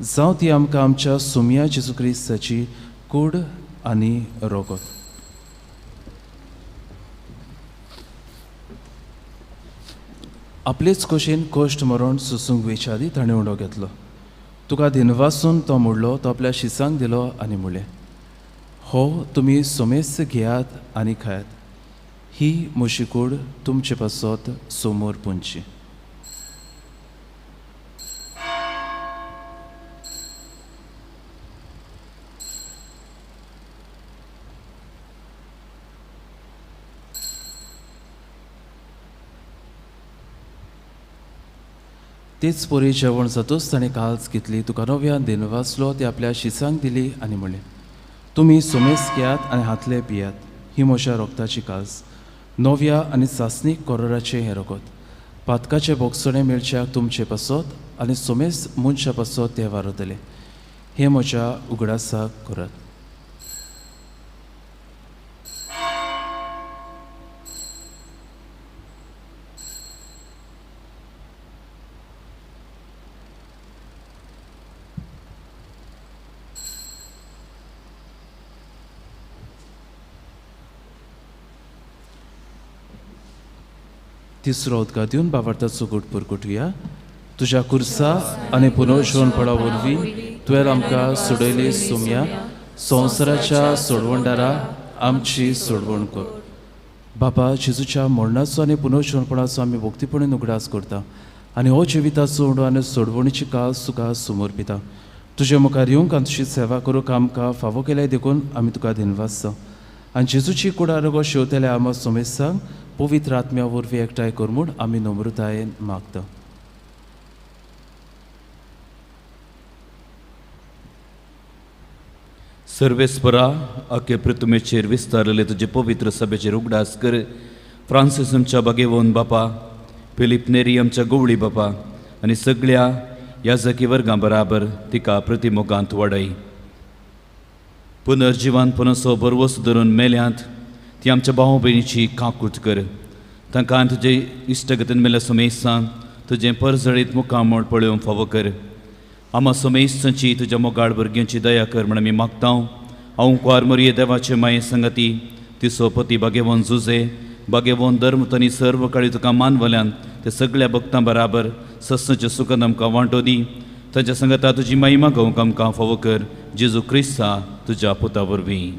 जावं ती आमकां आमच्या सुमया जेजू क्रिस्ताची कूड आनी रोगत. आपलेच खोशेन कोश्ट मरण सुसूंक वेच्या आदी ताणें उडो घेतलो. तुका दिनवासून तो मोडलो तो आपल्या शिसांक दिलो आनी म्हणलें, हो तुमी सोमेस घेयात आनी खायात, ही म्हशी कूड तुमचे पासत समोर पुंची. तेच पोरी जेवण जातूच ताणें काल्स घेतली, तुका नव्या दिनवासलो ती आपल्या शिसांक दिली आनी म्हणलें, तुमी सोमेस घेयात आनी हातले पियात, ही म्हज्या रोगताची काल्स, नव्या आनी सासणीक कोरोराचें हें रोगत. पातकाचे बोगसणे मेळच्याक तुमचे पासत आनी सोमेस मनशा पासत ते वारतले, हे म्हज्या उगडासाक करात. तिसरो उदका दिवन बाबार्थाचो गुटपूर कोटुया. तुज्या कुर्सा आनी पुनर्जोवणपणा वरवीं तुवें आमकां सोडयली सुमया, संवसाराच्या सोडवणदारा आमची सोडवण कर. बाबा जेजूच्या मरणाचो आनी पुनर्जोवणपणाचो आमी भोक्तीपणीन उगडास करता आनी हो जिविताचो उडो आनी सोडवणीची काळ तुका समर्पिता. तुजे मुखार येवंक आनी तुजी सेवा करूंक आमकां फावो केल्याय देखून आमी तुका दिनवासता आनी जेजूची कुडारगो शेवतेल्या आमा सोमेसांक पवित्र आत्म्या वरवीं एकठांय कर म्हूण आमी नम्रतायेन मागता. सर्वेस्परा आखे पृथ्वीचेर विस्तारले तुजे पवित्र सभेचेर उगडास कर. फ्रांसीस आमच्या बागेवोन बापा, फिलीप नेरी आमच्या गवळी बापा आनी सगळ्या याजकी वर्गां बराबर तिका प्रतिमोगांत वाडय. पुनर्जिवान पुनसो बरवस धरून मेल्यांत ती आमच्या भाव भयणीची काकूट कर. तांकां तुजे इश्टगतीन मेल्या सोमेसां तुजें परजळीत मुखामळ पळोवंक फावो कर. आमा सोमेसांची तुज्या मोगाळ भुरग्यांची दया कर म्हण आमी मागता. हांव कुंवार मरिये देवाचे माये संगती तिसो पती बागेवोन जुजे बागेवोन धर्मतनी सर्व काळी तुका मानवल्यान ते सगळ्या भक्तां बराबर सस्साच्या सुखान आमकां वांटो दी. ताच्या संगता तुजी महिमा घेवंक आमकां फावो कर. जेजू क्रिस्ता तुज्या पुता वरवीं.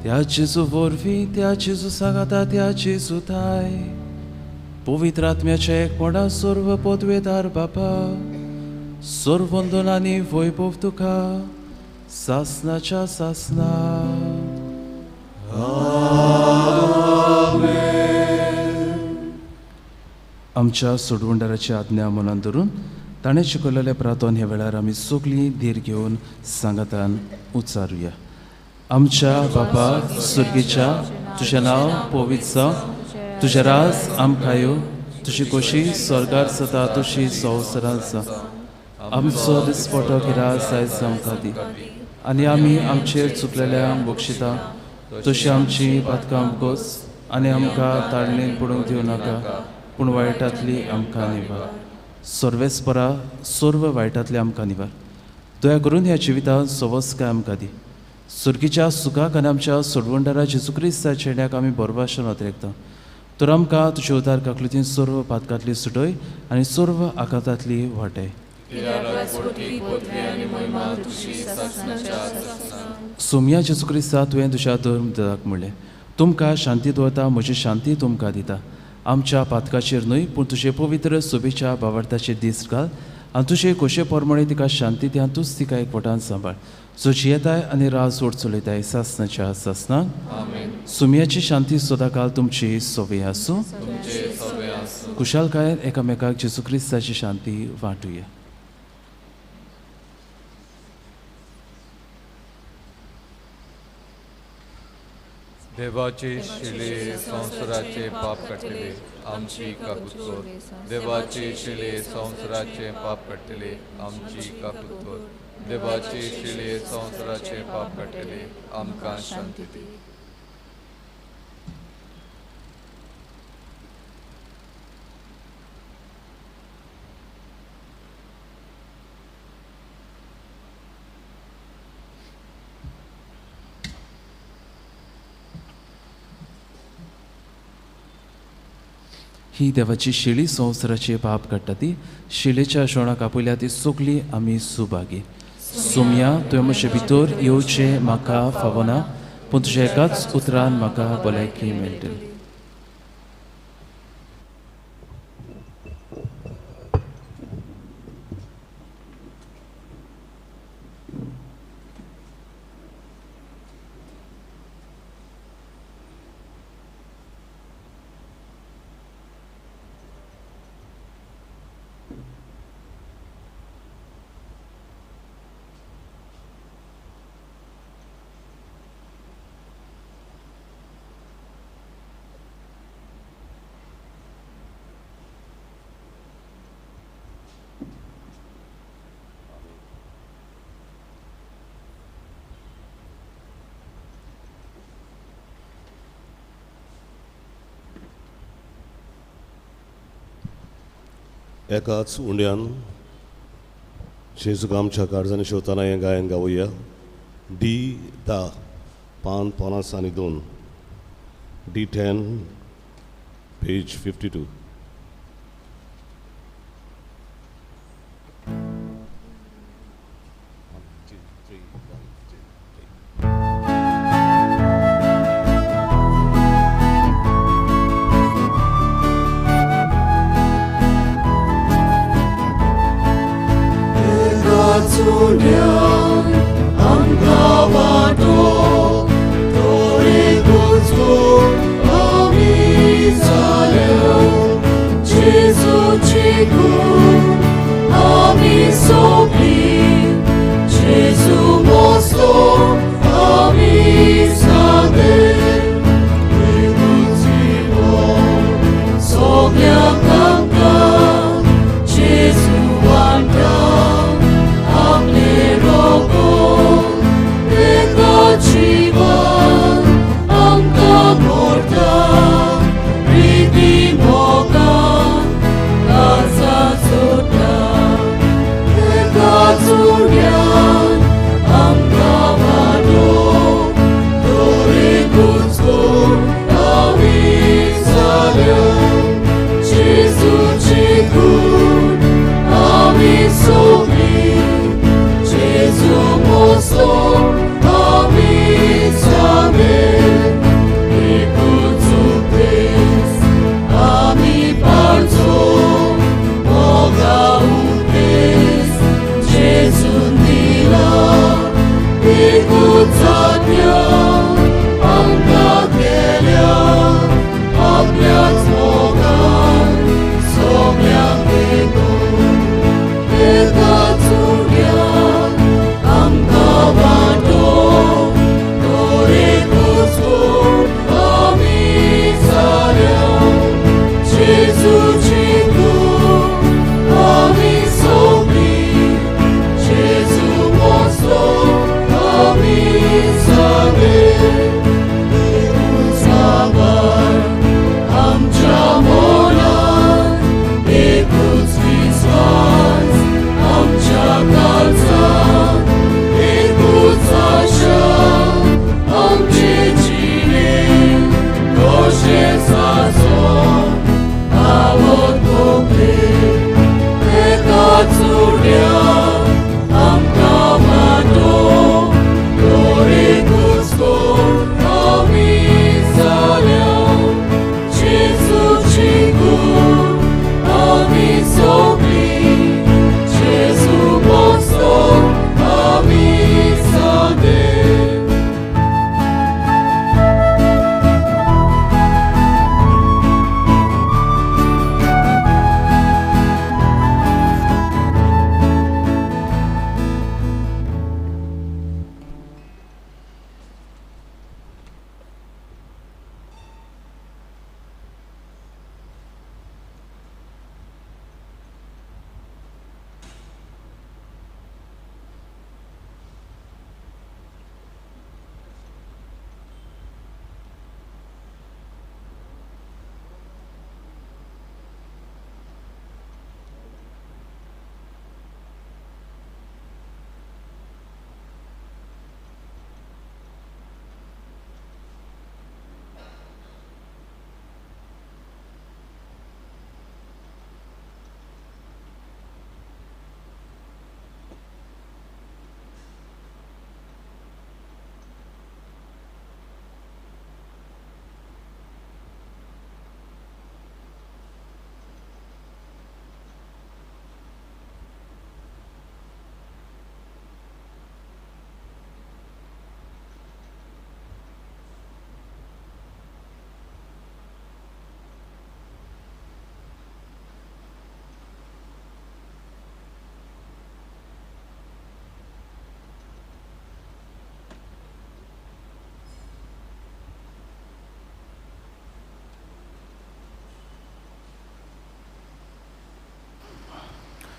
त्या जेजू वरवीं त्या जेजू सांगाता त्या जेजू थाय पवित्र आत्म्याचे एकपणा सर्व पदवेदार बापा, सर्व वंदन आनी वैभव तुका सासनाच्या सासना. आमच्या सोडवणदाराची आज्ञा मनान धरून ताणें शिकयलेले प्रार्थन ह्या वेळार आमी सगळीं धीर घेवन सांगातान उच्चारुया. आमच्या बापा सुर्गीच्या तुजें नांव पवित्र जावं, तुजें राज आमकां येवं, तुजी खोशी स्वर्गार जाता तशी संवसारांत जावं. आमचो दिसपटो गिरास आयज आमकां दी आनी आमी आमचेर चुकलेल्यांक बक्षिता तशी आमची पातकां आमकोस आनी आमकां ताळणेन पडूंक दिवं नाका पूण वायटांतली आमकां निवार. सर्वेस्परा सर्व वायटांतली आमकां निवार. दया करून ह्या जिवितांत सवस्काय आमकां दी. सुर्गीच्या सुखाक आनी आमच्या सोडवणदारा जेजू क्रिस्ताच्या चेड्याक आमी बरभाशेन वातरेकता. तर आमकां तुजे उदार काकलुतीन सर्व पातकांतली सुटय आनी सर्व आकांतांतली वाटय. सोमया जेजू क्रिस्ता तुवें तुज्या धर्म देवाक म्हणलें, तुमकां शांती दवरता म्हजी शांती तुमकां दिता. आमच्या पातकाचेर न्हय पूण तुजे पवित्र सोबीच्या भावार्थाचेर दीस घाल आनी तुजे खोशे परमणे तिका शांती दियान तूंच तिका एकवटान सांबाळ. जो जियेताय आनी राज ओड चलयताय सासनाच्या सासनाक. सुमयाची शांती सदांकाळ तुमची सोबे आसूं. कुशालकायेन एकामेकाक जेजू क्रिस्ताची शांती वांटुया. देवाचे शिले संवसाराचे पाप काडटले आमची काकूत कर देवाचे शिले संवसाराचे पाप काडटले आमची काकूत कर देवाचे शिले संवसाराचे पाप काडटले आमकां शांती दी ही देवाची शिळी संवसाराचे पाप काडटा ती शिळेच्या शोणाक आपुल्या ती सगळी आमी सुभागी सुमया तुवें म्हजे भितर येवचें म्हाका फावना पूण तुज्या एकाच उतरान म्हाका भलायकी मेळटली एकाच उंड्यान जेजूक आमच्या काळजांनी शेवताना हें गायन गावुया D10 पान 52 D10 पेज 52 So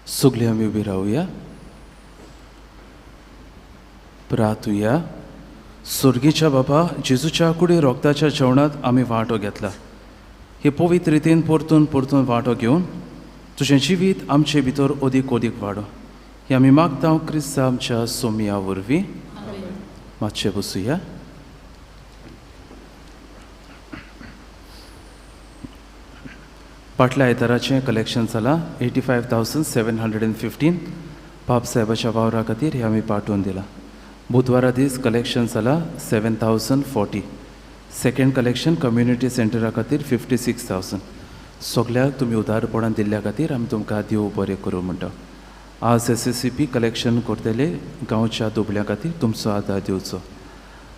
सगळी आमी उबी रावया. प्रार्थुया. स्वर्गीच्या बाबा, जेजूच्या कुडी रोगताच्या जेवणात आमी वांटो घेतला. हे पवित्र रितीन परतून परतून वांटो घेवन तुजें जिवीत आमचे भितर अदीक अदीक वाडो. हे आमी मागता क्रिस्ता आमच्या सोमिया वरवीं. मातशें बसुया. फाटल्या आयताराचें कलेक्शन जालां 85,715. पाप साहेबाच्या वावरा खातीर हे आमी पाठोवन दिलां. बुधवारा दीस कलेक्शन जालां 7,040. सेकंड कलेक्शन कम्युनिटी सेंटरा खातीर 56,000. सगळ्याक तुमी उदारपणान दिल्ल्या खातीर आमी तुमकां देव बरें करूं म्हणटा. आज SSCP कलेक्शन करतले गांवच्या दुबळ्यां खातीर तुमचो आदार दिवचो.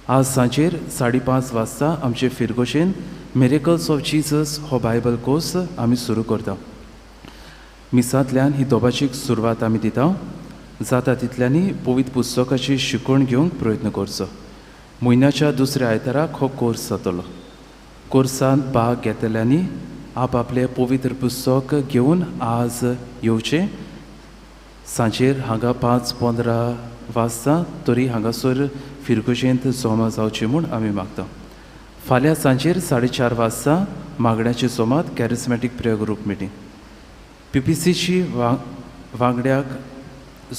आज सांजेर 5:30 वाजता आमचे फिरगोशेन मिरेकल्स ऑफ जीसस हो बायबल कोर्स आमी सुरू करता. मिसांतल्यान ही दोबाचीक सुरवात आमी दिता. जाता तितल्यांनी पवित्र पुस्तकाची शिकवण घेवंक प्रयत्न करचो. म्हयन्याच्या दुसऱ्या आयताराक हो कोर्स जातलो. कोर्सांत भाग घेतल्यांनी आपआपले पवित्र पुस्तक घेवन आज येवचें. सांजेर हांगा 5:15 वाजता तरी हांगासर फिरकुशेंत जमा जावची म्हूण आमी मागता. फाल्यां सांजेर 4:30 वाजता मागण्याची जमात कॅरिस्मॅटीक प्रेयर ग्रूप मिटींग. PPCची वांगड्याक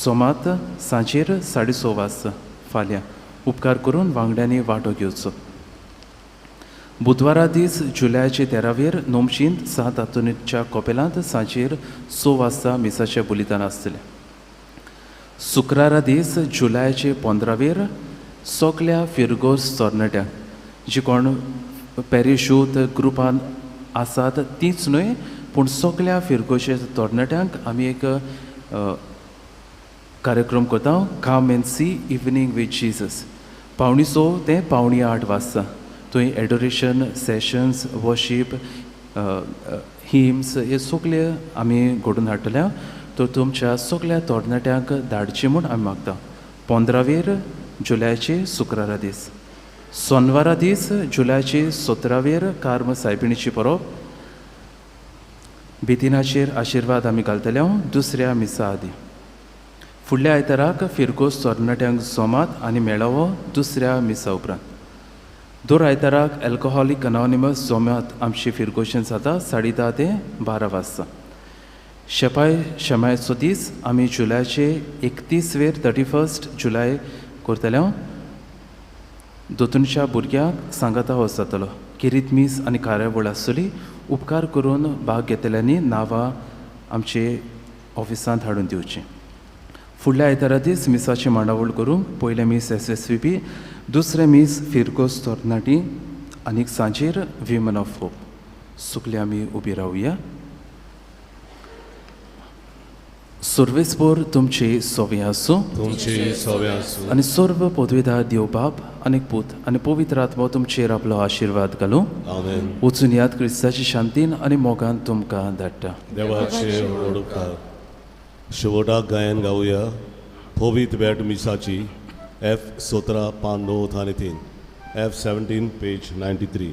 जमात सांजेर 6:30 वाजता फाल्यां. उपकार करून वांगड्यांनी वांटो घेवचो. बुधवारा दीस जुलयाचे 13वेर नोमशींत 7 आतुनीच्या कोपेलांत सांजेर 6 वाजता मिसाचें बुलितान आसतलें. शुक्रारा दीस जुलयाचे 15वेर सगल्या फिरगोस तरणाट्यांक जी कोण पॅरिशूत ग्रुपान आसात तीच न्हय पूण सगल्या फिरगोशे तरणाट्यांक आमी एक कार्यक्रम करता. Come and see evening with Jesus. 7:45 ते 7:45 वाजता थंय एडोरेशन सेशन्स वर्शीप हिम्स हे सगळे आमी घडोवन हाडटल्या. तर तुमच्या सगल्या तरणाट्यांक धाडची म्हूण आमी मागता. 15वेर जुलयाचे शुक्रारा दीस. सोनवारा दीस जुलयाचे 17वेर कार्म सायबिणीची परब. बितिनाचेर आशिर्वाद आमी घालतल्या दुसऱ्या मिसा आदी. फुडल्या आयताराक फिरकोस तरणाट्यांक जमात आनी मेळावो दुसऱ्या मिसा उपरांत. दर आयताराक अल्कोहॉलीक अनॉनिमस जमात आमची फिरकोशेन जाता 10:30 ते 12 वाजता. शेमायचो दीस आमी जुलयाचे 31वेर 31 जुलय करतल्या. दोतोनच्या भुरग्यांक सांगाता हो जातलो. किरीत मीस आनी कार्यावळ आसतली. उपकार करून भाग घेतल्यांनी नांवां आमचे ऑफिसांत हाडून दिवचीं. फुडल्या आयतारा दीस मिसाची मांडावळ करूंक पयले मीस SSVP, दुसरे मीस फिरकोस तरणाटी आनीक सांजेर विमन ऑफ होप. सगळीं आमी उबी रावया. सर्वेस्पोर तुमचे सोवे आसूं. तुमचे सोवे आसूं. आनी सर्व पदवीदार देव बाप आनीक पूत आनी पवित्र आत्मा तुमचेर आपलो आशिर्वाद घालूं. आमेन. वचून याद क्रिस्ताची शांतीन आनी मोगान तुमकां धाडटा. देवाचे व्हड उपकार. शेवटाक गायन गावया पवित्र भेट मिसाची F 17 5 9 3 F 17 पेज 93.